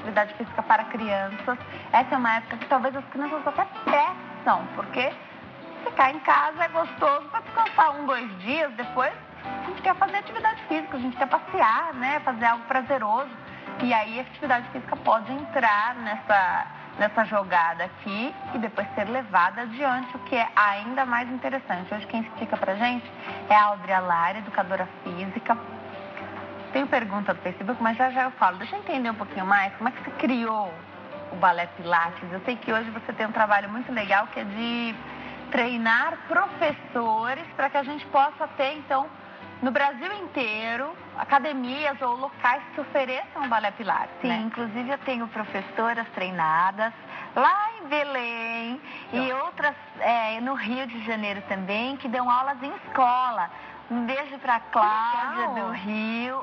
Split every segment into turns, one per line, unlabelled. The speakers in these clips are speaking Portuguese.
atividade física para crianças. Essa é uma época que talvez as crianças até peçam, porque ficar em casa é gostoso para descansar 1, 2 dias, depois a gente quer fazer atividade física, a gente quer passear, né, fazer algo prazeroso. E aí a atividade física pode entrar nessa jogada aqui e depois ser levada adiante, o que é ainda mais interessante. Hoje quem explica pra gente é a Audrey Alari, educadora física. Tenho pergunta do Facebook, mas já eu falo. Deixa eu entender um pouquinho mais como é que você criou o Balé Pilates. Eu sei que hoje você tem um trabalho muito legal que é de treinar professores para que a gente possa ter, então, no Brasil inteiro, academias ou locais que ofereçam o Balé Pilates.
Sim,
né?
Inclusive eu tenho professoras treinadas lá em Belém e outras no Rio de Janeiro também, que dão aulas em escola. Um beijo para a Cláudia do Rio,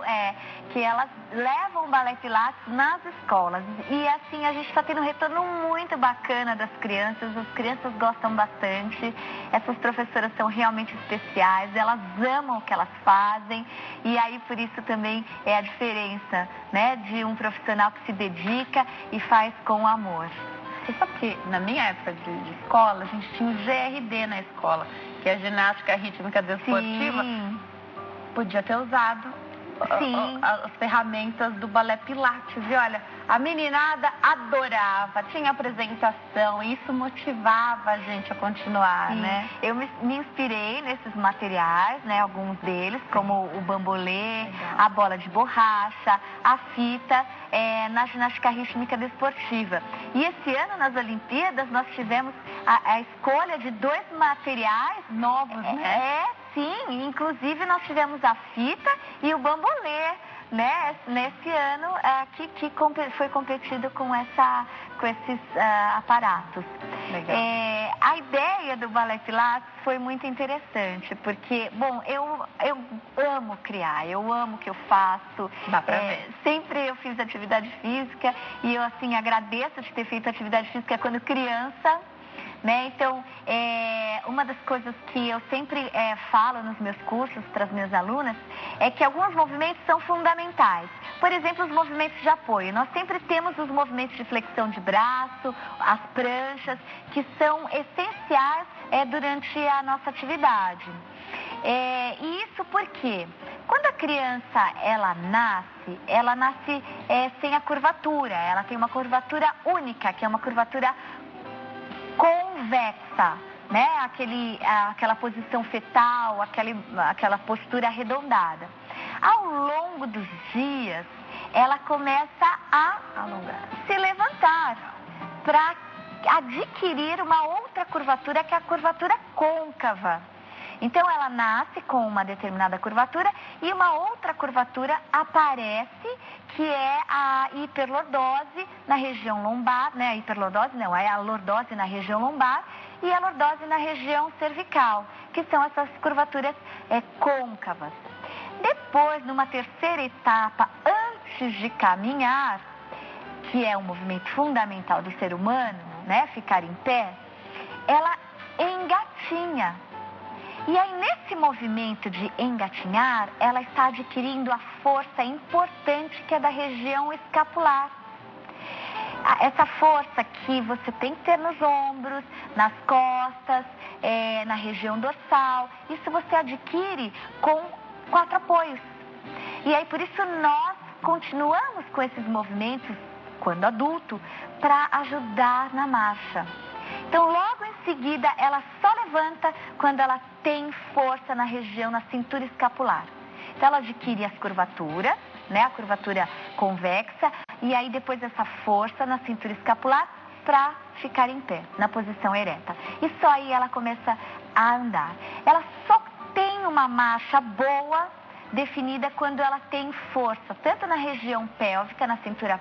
que elas levam o Balé Pilates nas escolas. E assim, a gente está tendo um retorno muito bacana das crianças, as crianças gostam bastante. Essas professoras são realmente especiais, elas amam o que elas fazem. E aí, por isso também é a diferença, né, de um profissional que se dedica e faz com amor.
Você sabe que na minha época de escola, a gente tinha o GRD na escola, que é a ginástica rítmica desportiva.
Sim.
Podia ter usado as ferramentas do Balé Pilates. E olha, a meninada adorava, tinha apresentação, e isso motivava a gente a continuar,
Sim.
né?
Eu me inspirei nesses materiais, né, alguns deles, como o bambolê, a bola de borracha, a fita, na ginástica rítmica desportiva. E esse ano, nas Olimpíadas, nós tivemos a escolha de 2 materiais
novos, né?
Sim, inclusive nós tivemos a fita e o bambolê, né? Nesse ano que foi competido com esses aparatos.
Legal.
A ideia do Balé Pilates foi muito interessante, porque, bom, eu amo criar, eu amo o que eu faço.
Dá pra ver.
Sempre eu fiz atividade física e eu, assim, agradeço de ter feito atividade física quando criança. Né? Então, uma das coisas que eu sempre falo nos meus cursos para as minhas alunas é que alguns movimentos são fundamentais. Por exemplo, os movimentos de apoio. Nós sempre temos os movimentos de flexão de braço, as pranchas, que são essenciais durante a nossa atividade. E isso porque quando a criança ela nasce sem a curvatura. Ela tem uma curvatura única, que é uma curvatura convexa, né? Aquela posição fetal, aquela postura arredondada. Ao longo dos dias, ela começa a se levantar para adquirir uma outra curvatura, que é a curvatura côncava. Então, ela nasce com uma determinada curvatura e uma outra curvatura aparece, que é a hiperlordose na região lombar, né? A hiperlordose não, é a lordose na região lombar e a lordose na região cervical, que são essas curvaturas côncavas. Depois, numa terceira etapa, antes de caminhar, que é um movimento fundamental do ser humano, né? Ficar em pé, ela engatinha. E aí, nesse movimento de engatinhar, ela está adquirindo a força importante que é da região escapular. Essa força que você tem que ter nos ombros, nas costas, na região dorsal, isso você adquire com 4 apoios. E aí, por isso, nós continuamos com esses movimentos, quando adulto, para ajudar na marcha. Então, logo em seguida, ela só levanta quando ela tem força na região, na cintura escapular. Então, ela adquire as curvaturas, né? A curvatura convexa, e aí depois essa força na cintura escapular para ficar em pé, na posição ereta. E só aí ela começa a andar. Ela só tem uma marcha boa definida quando ela tem força, tanto na região pélvica, na cintura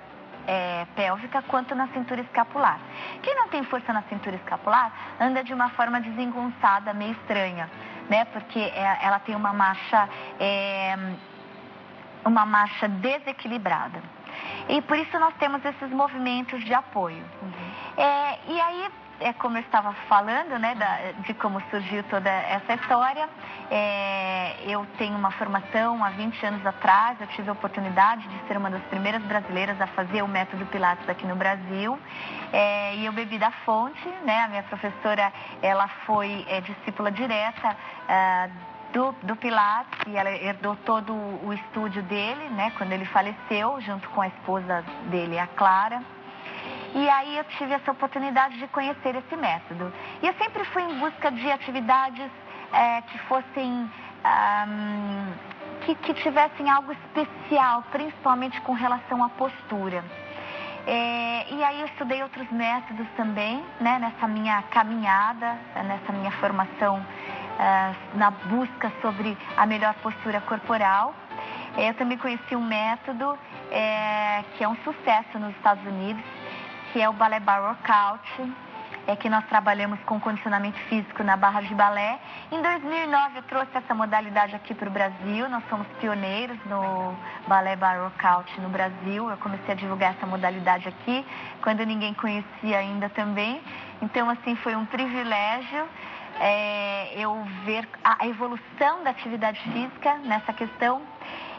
pélvica, quanto na cintura escapular. Quem não tem força na cintura escapular anda de uma forma desengonçada, meio estranha, né? Porque ela tem uma marcha desequilibrada. E por isso nós temos esses movimentos de apoio. E aí, como eu estava falando, né, de como surgiu toda essa história, eu tenho uma formação há 20 anos atrás, eu tive a oportunidade de ser uma das primeiras brasileiras a fazer o método Pilates aqui no Brasil, e eu bebi da fonte, né, a minha professora, ela foi discípula direta do Pilates, e ela herdou todo o estúdio dele, né, quando ele faleceu, junto com a esposa dele, a Clara. E aí eu tive essa oportunidade de conhecer esse método. E eu sempre fui em busca de atividades que fossem, que tivessem algo especial, principalmente com relação à postura. E aí eu estudei outros métodos também, né, nessa minha caminhada, nessa minha formação na busca sobre a melhor postura corporal. Eu também conheci um método que é um sucesso nos Estados Unidos, que é o Ballet Bar Workout, que nós trabalhamos com condicionamento físico na barra de balé. Em 2009 eu trouxe essa modalidade aqui para o Brasil, nós somos pioneiros no Ballet Bar Workout no Brasil. Eu comecei a divulgar essa modalidade aqui, quando ninguém conhecia ainda também. Então, assim, foi um privilégio eu ver a evolução da atividade física nessa questão.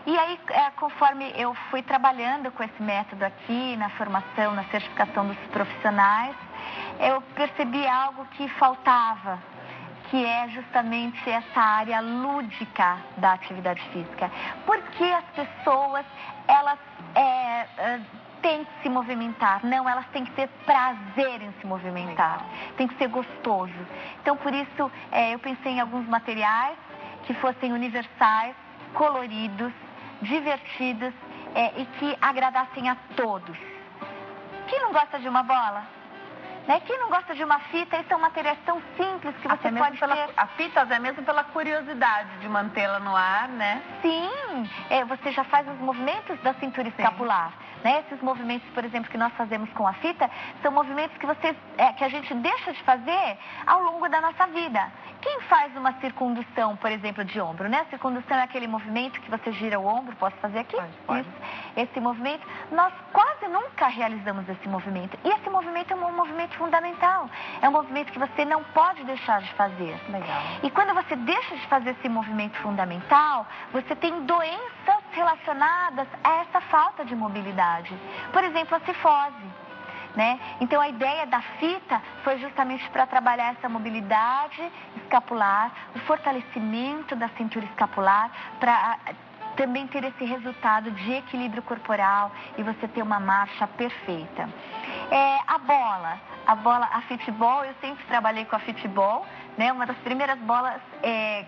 E aí, conforme eu fui trabalhando com esse método aqui, na formação, na certificação dos profissionais, eu percebi algo que faltava, que é justamente essa área lúdica da atividade física. Porque as pessoas, elas têm que se movimentar, não, elas têm que ter prazer em se movimentar, tem que ser gostoso. Então, por isso, eu pensei em alguns materiais que fossem universais, coloridos, divertidos e que agradassem a todos. Quem não gosta de uma bola? Né? Quem não gosta de uma fita? E são materiais tão simples que você pode ter.
A fita é mesmo pela curiosidade de mantê-la no ar, né?
Sim, você já faz os movimentos da cintura escapular. Né? Esses movimentos, por exemplo, que nós fazemos com a fita, são movimentos que a gente deixa de fazer ao longo da nossa vida. Quem faz uma circundução, por exemplo, de ombro, né? A circundução é aquele movimento que você gira o ombro, posso fazer aqui?
Pode.
Isso. Esse movimento, nós quase nunca realizamos esse movimento. E esse movimento é um movimento fundamental. É um movimento que você não pode deixar de fazer.
Legal.
E quando você deixa de fazer esse movimento fundamental, você tem doenças relacionadas a essa falta de mobilidade. Por exemplo, a cifose. Né? Então, a ideia da fita foi justamente para trabalhar essa mobilidade escapular, o fortalecimento da cintura escapular, para também ter esse resultado de equilíbrio corporal e você ter uma marcha perfeita. A fitball, eu sempre trabalhei com a fitball, né? Uma das primeiras bolas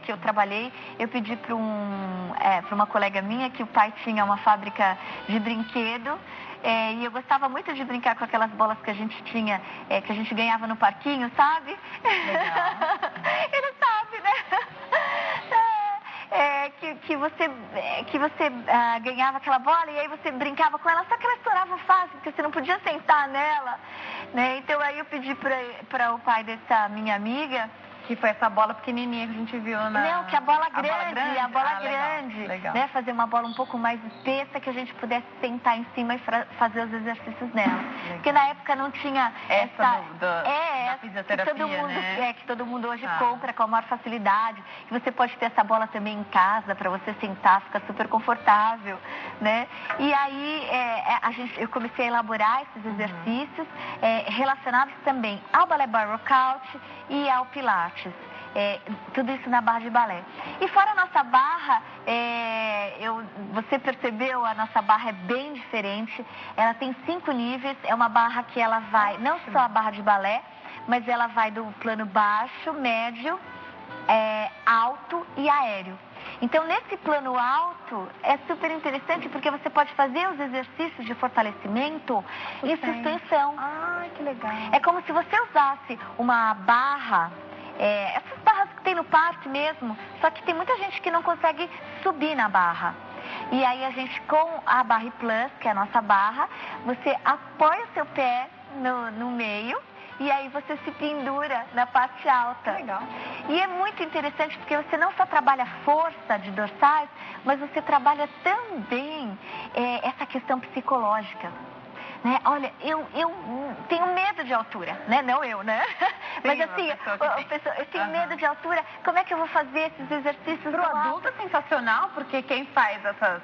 que eu trabalhei, eu pedi para uma colega minha que o pai tinha uma fábrica de brinquedo. E eu gostava muito de brincar com aquelas bolas que a gente tinha, que a gente ganhava no parquinho, sabe?
Legal.
Ele sabe, né? Que você ganhava aquela bola e aí você brincava com ela, só que ela estourava fácil, porque você não podia sentar nela, né? Então aí eu pedi para o pai dessa minha amiga,
que foi essa bola pequenininha que a gente viu na...
Não, que a bola grande,
legal.
Né? Fazer uma bola um pouco mais espessa que a gente pudesse sentar em cima e fazer os exercícios nela. Legal. Porque na época não tinha
da fisioterapia,
que todo mundo,
né?
Que todo mundo hoje compra com a maior facilidade. Que você pode ter essa bola também em casa para você sentar, fica super confortável, né? E aí eu comecei a elaborar esses exercícios relacionados também ao Ballet Bar Workout e ao Pilates. Tudo isso na barra de balé. E fora a nossa barra, você percebeu, a nossa barra é bem diferente. Ela tem 5 níveis. É uma barra que ela vai, não só a barra de balé, mas ela vai do plano baixo, médio, alto e aéreo. Então, nesse plano alto, é super interessante porque você pode fazer os exercícios de fortalecimento e suspensão.
Ai, que legal.
É como se você usasse uma barra, essas barras que tem no parque mesmo, só que tem muita gente que não consegue subir na barra. E aí a gente, com a Barre Plus, que é a nossa barra, você apoia o seu pé no meio e aí você se pendura na parte alta.
Legal.
E é muito interessante porque você não só trabalha força de dorsais, mas você trabalha também essa questão psicológica. Né? Olha, eu tenho medo de altura, né? Não eu, né? Mas assim, eu tenho medo de altura. Como é que eu vou fazer esses exercícios?
Para o adulto é sensacional, porque quem faz essas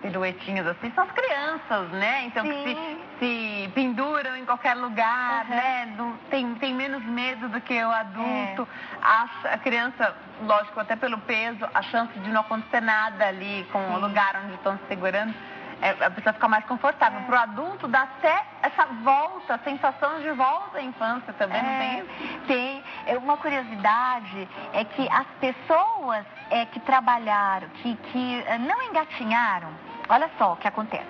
piruetinhas assim são as crianças, né? Então que se penduram em qualquer lugar, né? Tem menos medo do que o adulto. A criança, lógico, até pelo peso, a chance de não acontecer nada ali com o lugar onde estão se segurando, a pessoa fica mais confortável. Para o adulto dá até essa volta, a sensação de volta à infância também, não tem isso?
Tem. Uma curiosidade é que as pessoas que trabalharam, que não engatinharam, olha só o que acontece.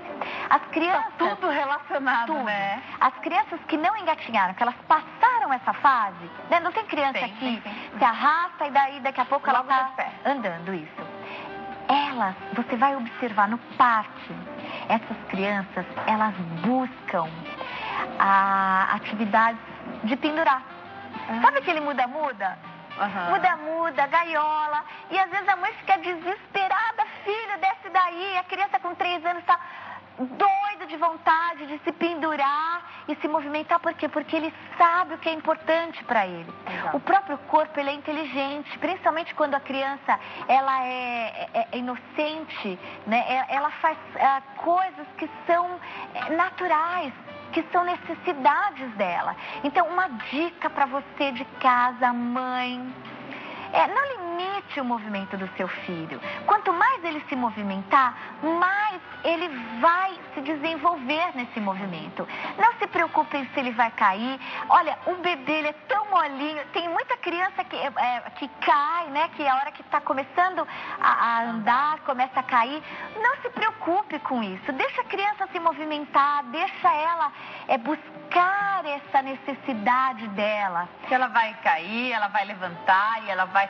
As crianças...
Tá tudo relacionado, né?
As crianças que não engatinharam, que elas passaram essa fase, né? Não tem criança que se arrasta e daí daqui a pouco ela está andando, isso. Elas, você vai observar no parque, essas crianças, elas buscam atividades de pendurar. Sabe aquele muda-muda? Muda-muda, gaiola. E às vezes a mãe fica desesperada, filho, desce daí. A criança com 3 anos está doida de vontade de se pendurar e se movimentar. Por quê? Porque ele sabe o que é importante para ele. Exato. O próprio corpo, ele é inteligente, principalmente quando a criança ela é inocente, né? Ela faz coisas que são naturais, que são necessidades dela. Então, uma dica para você de casa, mãe, não limite o movimento do seu filho. Quanto mais ele se movimentar, mais ele vai se desenvolver nesse movimento. Não se preocupem se ele vai cair. Olha, o bebê ele é tão molinho. Tem muita criança que cai, né? Que a hora que está começando a andar, começa a cair. Não se preocupe com isso. Deixa a criança se movimentar, deixa ela buscar essa necessidade dela.
Que ela vai cair, ela vai levantar e ela vai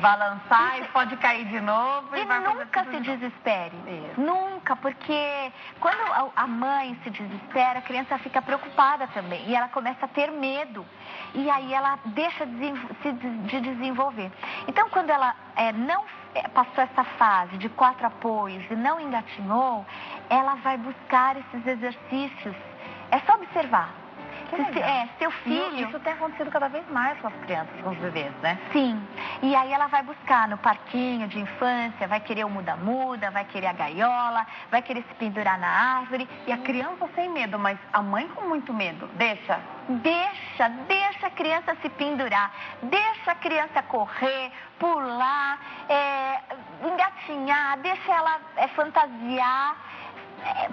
balançar e pode cair de novo.
E nunca se desespere. Isso. Nunca, porque quando a mãe se desespera, a criança fica preocupada também. E ela começa a ter medo. E aí ela deixa de desenvolver. Então, quando ela não passou essa fase de 4 apoios e não engatinhou, ela vai buscar esses exercícios. É só observar. Seu filho...
Isso tem acontecido cada vez mais com as crianças, com os bebês, né?
Sim. E aí ela vai buscar no parquinho de infância, vai querer o muda-muda, vai querer a gaiola, vai querer se pendurar na árvore.
E a criança sem medo, mas a mãe com muito medo. Deixa
a criança se pendurar. Deixa a criança correr, pular, engatinhar, deixa ela fantasiar.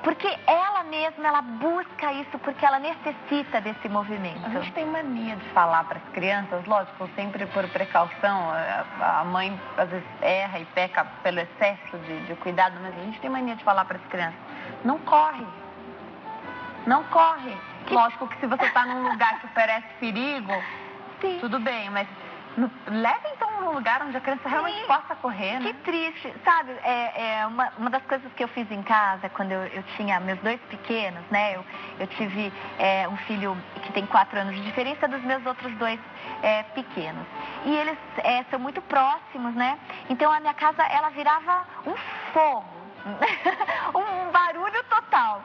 Porque ela mesma, ela busca isso, porque ela necessita desse movimento.
A gente tem mania de falar para as crianças, lógico, sempre por precaução. A mãe às vezes erra e peca pelo excesso de cuidado, mas a gente tem mania de falar para as crianças: não corre. Não corre. Lógico que se você está num lugar que oferece perigo, sim, tudo bem, mas leve então num lugar onde a criança realmente possa correr, né?
Que triste, sabe? Uma das coisas que eu fiz em casa quando eu tinha meus 2 pequenos, né? Eu tive um filho que tem 4 anos de diferença dos meus outros 2 pequenos. E eles são muito próximos, né? Então a minha casa, ela virava um fogo, um barulho total.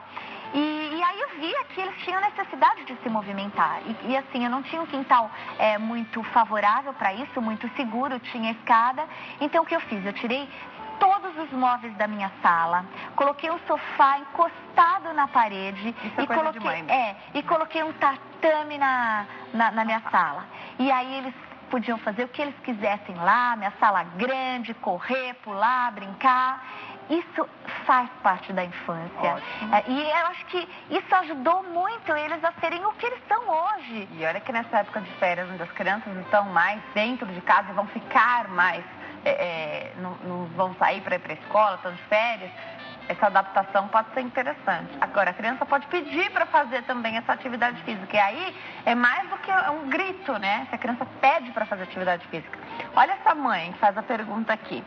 E aí eu via que eles tinham necessidade de se movimentar. E assim, eu não tinha um quintal muito favorável para isso, muito seguro, tinha escada. Então o que eu fiz? Eu tirei todos os móveis da minha sala, coloquei um sofá encostado na parede e coloquei um tatame na minha sala. E aí eles podiam fazer o que eles quisessem lá, minha sala grande, correr, pular, brincar. Isso faz parte da infância. E eu acho que isso ajudou muito eles a serem o que eles são hoje.
E olha que nessa época de férias, onde as crianças estão mais dentro de casa e vão ficar mais, não vão sair para ir para a escola, estão de férias, essa adaptação pode ser interessante. Agora, a criança pode pedir para fazer também essa atividade física. E aí é mais do que um grito, né? Se a criança pede para fazer atividade física. Olha essa mãe que faz a pergunta aqui.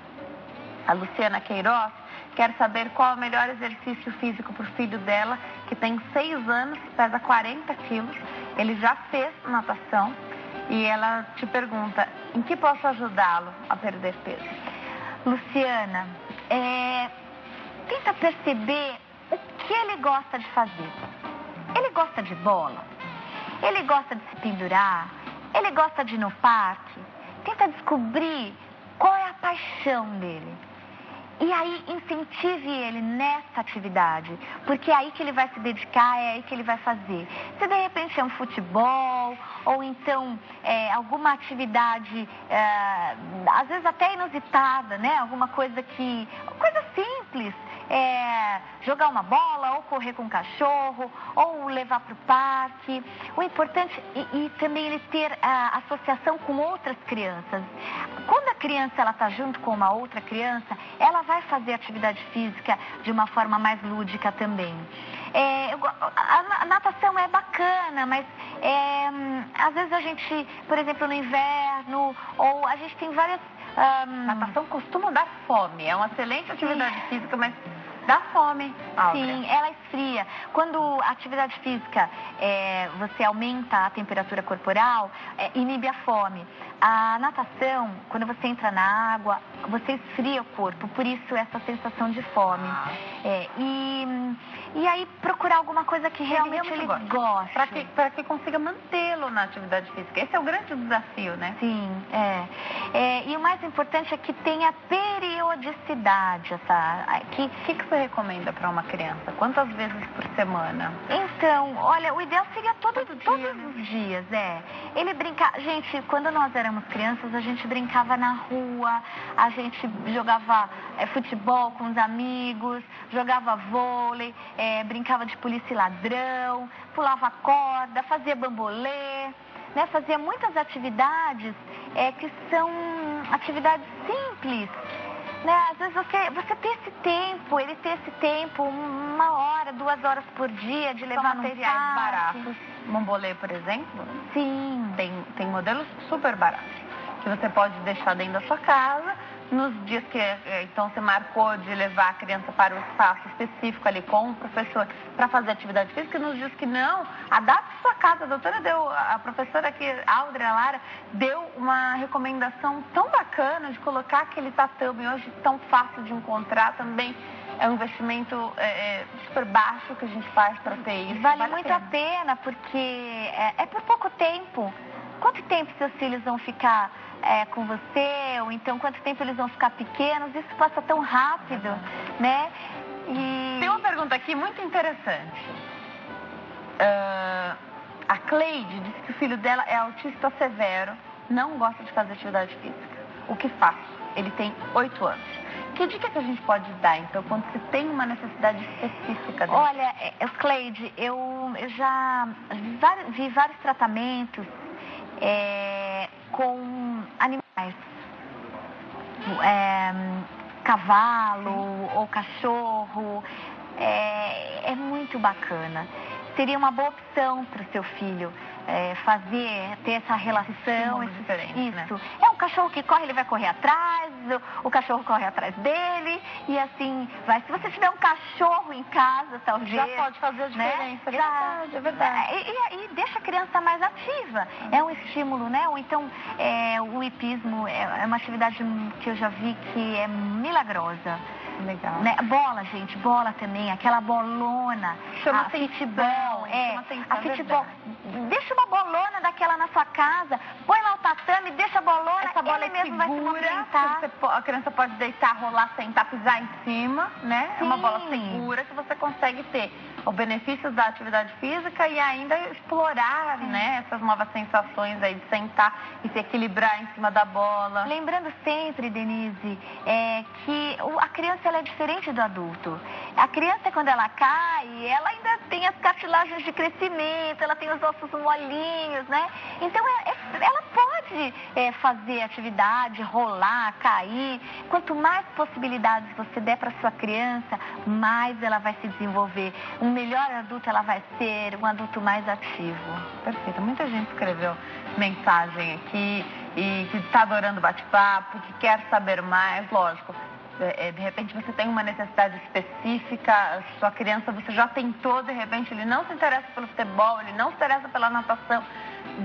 A Luciana Queiroz quer saber qual é o melhor exercício físico para o filho dela, que tem 6 anos, pesa 40 quilos. Ele já fez natação e ela te pergunta, em que posso ajudá-lo a perder peso?
Luciana, tenta perceber o que ele gosta de fazer. Ele gosta de bola? Ele gosta de se pendurar? Ele gosta de ir no parque? Tenta descobrir qual é a paixão dele. E aí incentive ele nessa atividade, porque é aí que ele vai se dedicar, é aí que ele vai fazer. Se de repente é um futebol, ou então alguma atividade, às vezes até inusitada, né? Alguma coisa simples. Jogar uma bola, ou correr com um cachorro, ou levar para o parque. O importante e também ele ter a associação com outras crianças. Quando a criança ela está junto com uma outra criança, ela vai fazer atividade física de uma forma mais lúdica também. A natação é bacana, mas às vezes a gente, por exemplo, no inverno, ou a gente tem várias...
Natação costuma dar fome, é uma excelente atividade física, mas dá fome.
Sim, ela esfria. Quando a atividade física, você aumenta a temperatura corporal, inibe a fome. A natação, quando você entra na água, você esfria o corpo, por isso essa sensação de fome. E aí procurar alguma coisa que realmente ele goste.
Para que consiga mantê-lo na atividade física. Esse é o grande desafio, né?
Sim, e o mais importante é que tenha periodicidade. O
que você recomenda para uma criança? Quantas vezes por semana?
Então, olha, o ideal seria todos os dias, Ele brincar... Gente, quando nós éramos crianças, a gente brincava na rua, a gente jogava futebol com os amigos, jogava vôlei, brincava de polícia e ladrão, pulava corda, fazia bambolê, né? Fazia muitas atividades que são atividades simples, né? Às vezes você ter esse tempo, ele ter esse tempo, 1 hora, 2 horas por dia de levar no
materiais
parque.
baratos. Bambolê, por exemplo?
Sim.
Tem modelos super baratos, que você pode deixar dentro da sua casa. Nos dias que então você marcou de levar a criança para o espaço específico ali com o professor para fazer atividade física, nos dias que não, adapte sua casa. A professora aqui, Áudrea Lara, deu uma recomendação tão bacana de colocar aquele tatame hoje tão fácil de encontrar também. É um investimento super baixo que a gente faz para ter isso.
Vale muito a pena, porque é por pouco tempo. Quanto tempo seus filhos vão ficar com você? Ou então quanto tempo eles vão ficar pequenos? Isso passa tão rápido, né?
Tem uma pergunta aqui muito interessante. A Cleide disse que o filho dela é autista severo, não gosta de fazer atividade física. O que faço? Ele tem 8 anos. Que dica que a gente pode dar, então, quando se tem uma necessidade específica dele?
Olha, Cleide, eu já vi vários tratamentos com animais. Cavalo ou cachorro. É muito bacana. Seria uma boa opção para o seu filho ter essa relação.
Diferente,
isso.
Né?
É um cachorro que corre, ele vai correr atrás, o cachorro corre atrás dele, e assim vai. Se você tiver um cachorro em casa, talvez...
Já pode fazer a diferença,
né?
É verdade.
E deixa a criança mais ativa. É um estímulo, né? Ou então, o hipismo é uma atividade que eu já vi que é milagrosa.
Legal.
Né? Bola, gente, bola também, aquela bolona.
Chama
futebol,
a
futebol. Deixa uma bolona daquela na sua casa, põe lá o tatame, deixa a bolona,
essa bola
ele mesmo vai se movimentar.
A criança pode deitar, rolar, sentar, pisar em cima, né?
Sim.
É uma bola segura que você consegue ter os benefícios da atividade física e ainda explorar, né, essas novas sensações aí de sentar e se equilibrar em cima da bola.
Lembrando sempre, Denise, que a criança ela é diferente do adulto. A criança, quando ela cai, ela ainda tem as cartilagens de crescimento, ela tem os ossos molinhos, né? Então, ela pode fazer atividade, rolar, cair. Quanto mais possibilidades você der para sua criança, mais ela vai se desenvolver. Um melhor adulto ela vai ser, um adulto mais ativo.
Perfeito. Muita gente escreveu mensagem aqui e que está adorando o bate-papo, que quer saber mais, lógico. De repente você tem uma necessidade específica, a sua criança você já tentou, de repente ele não se interessa pelo futebol, ele não se interessa pela natação.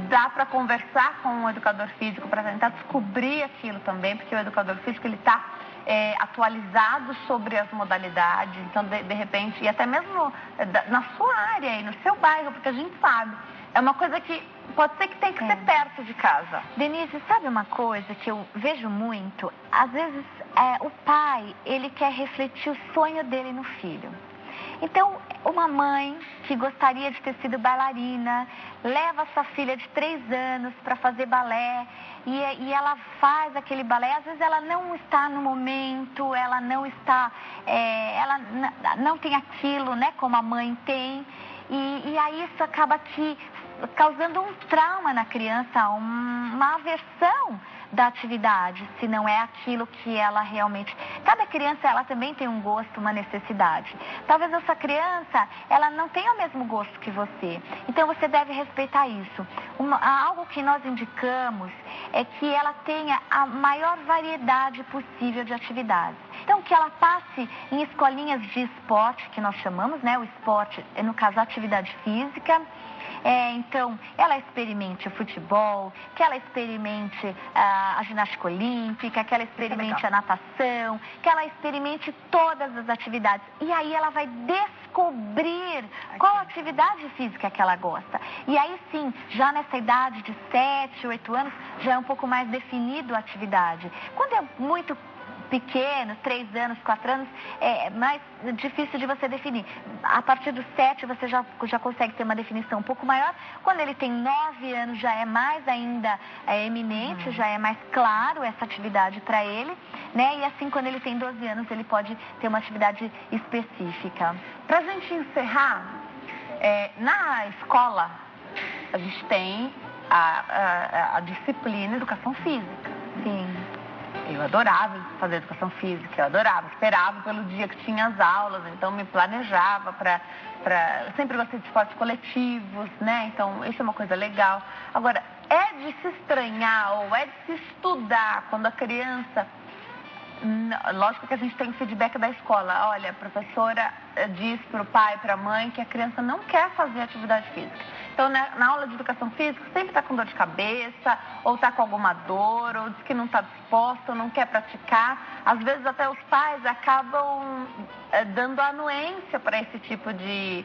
Dá para conversar com o educador físico para tentar descobrir aquilo também, porque o educador físico ele está atualizado sobre as modalidades, então de repente, e até mesmo na sua área e no seu bairro, porque a gente sabe, é uma coisa que pode ser que tem que ser perto de casa.
Denise, sabe uma coisa que eu vejo muito? Às vezes o pai, ele quer refletir o sonho dele no filho. Então, uma mãe que gostaria de ter sido bailarina, leva sua filha de 3 anos para fazer balé e ela faz aquele balé. Às vezes ela não está no momento, ela não está, ela não tem aquilo, né, como a mãe tem. E aí isso acaba causando um trauma na criança, uma aversão da atividade, se não é aquilo que ela realmente... Cada criança, ela também tem um gosto, uma necessidade. Talvez a sua criança, ela não tenha o mesmo gosto que você. Então, você deve respeitar isso. Algo que nós indicamos é que ela tenha a maior variedade possível de atividades. Então, que ela passe em escolinhas de esporte, que nós chamamos, né? O esporte, no caso, a atividade física. Então, ela experimente o futebol, que ela experimente a ginástica olímpica, que ela experimente a natação, que ela experimente todas as atividades. E aí ela vai descobrir qual atividade física que ela gosta. E aí sim, já nessa idade de 7, 8 anos, já é um pouco mais definido a atividade. Quando é muito pequeno, 3 anos, 4 anos, é mais difícil de você definir. A partir dos 7 você já consegue ter uma definição um pouco maior. Quando ele tem 9 anos já é mais ainda eminente, já é mais claro essa atividade para ele, né? E assim quando ele tem 12 anos ele pode ter uma atividade específica.
Pra gente encerrar, na escola a gente tem a disciplina Educação Física.
Sim.
Eu adorava fazer educação física, eu adorava, esperava pelo dia que tinha as aulas, então me planejava eu sempre gostei de esportes coletivos, né? Então isso é uma coisa legal. Agora, é de se estranhar ou é de se estudar quando a criança... Lógico que a gente tem o feedback da escola. Olha, a professora diz para o pai, para a mãe que a criança não quer fazer atividade física. Então, na aula de educação física, sempre está com dor de cabeça, ou está com alguma dor, ou diz que não está disposta, ou não quer praticar. Às vezes, até os pais acabam dando anuência para esse tipo de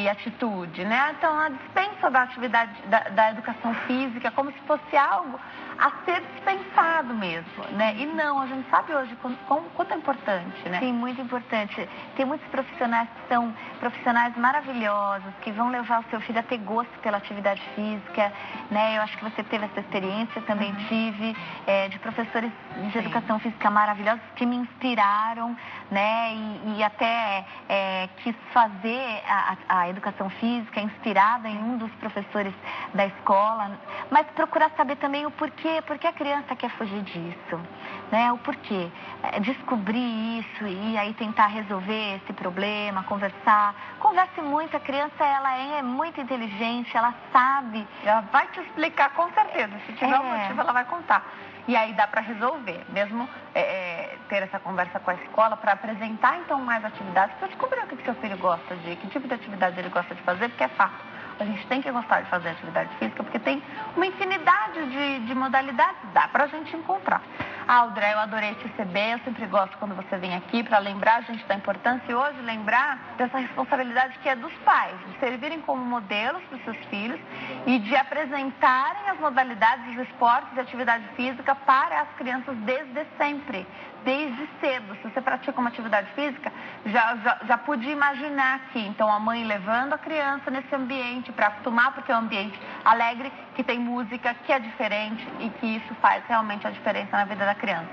atitude, né? Então, a dispensa da atividade da educação física como se fosse algo a ser dispensado mesmo, né? E não, a gente sabe hoje quanto é importante, né?
Sim, muito importante. Tem muitos profissionais que são profissionais maravilhosos, que vão levar o seu filho a ter gosto pela atividade física, né? Eu acho que você teve essa experiência, também tive, de professores de educação física maravilhosos que me inspiraram, né? E até quis fazer a educação física inspirada em um dos professores da escola, mas procurar saber também o porquê, porque a criança quer fugir disso, né? O porquê, descobrir isso e aí tentar resolver esse problema, conversar. Converse muito, a criança ela é muito inteligente, ela sabe.
Ela vai te explicar com certeza, se tiver um motivo ela vai contar. E aí dá para resolver, mesmo ter essa conversa com a escola para apresentar então mais atividades, para descobrir o que seu filho gosta que tipo de atividade ele gosta de fazer, porque é fato. A gente tem que gostar de fazer atividade física, porque tem uma infinidade de modalidades, dá pra gente encontrar. Audrey, eu adorei te receber, eu sempre gosto quando você vem aqui para lembrar a gente da importância e hoje lembrar dessa responsabilidade que é dos pais, de servirem como modelos para os seus filhos e de apresentarem as modalidades dos esportes e atividade física para as crianças desde sempre, desde cedo. Se você pratica uma atividade física, já pude imaginar aqui, então a mãe levando a criança nesse ambiente para acostumar, porque é um ambiente alegre, que tem música, que é diferente e que isso faz realmente a diferença na vida da criança.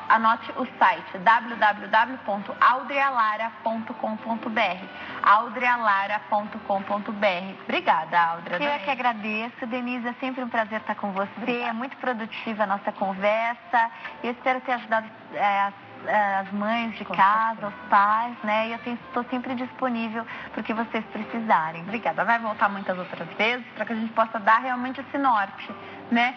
Anote o site www.audrealara.com.br audrealara.com.br. Obrigada, Audrey.
Eu que agradeço, Denise, é sempre um prazer estar com você. Obrigada. É muito produtiva a nossa conversa. Eu espero ter ajudado as mães de casa, os pais, né? E eu estou sempre disponível para o que vocês precisarem.
Obrigada. Vai voltar muitas outras vezes para que a gente possa dar realmente esse norte, né?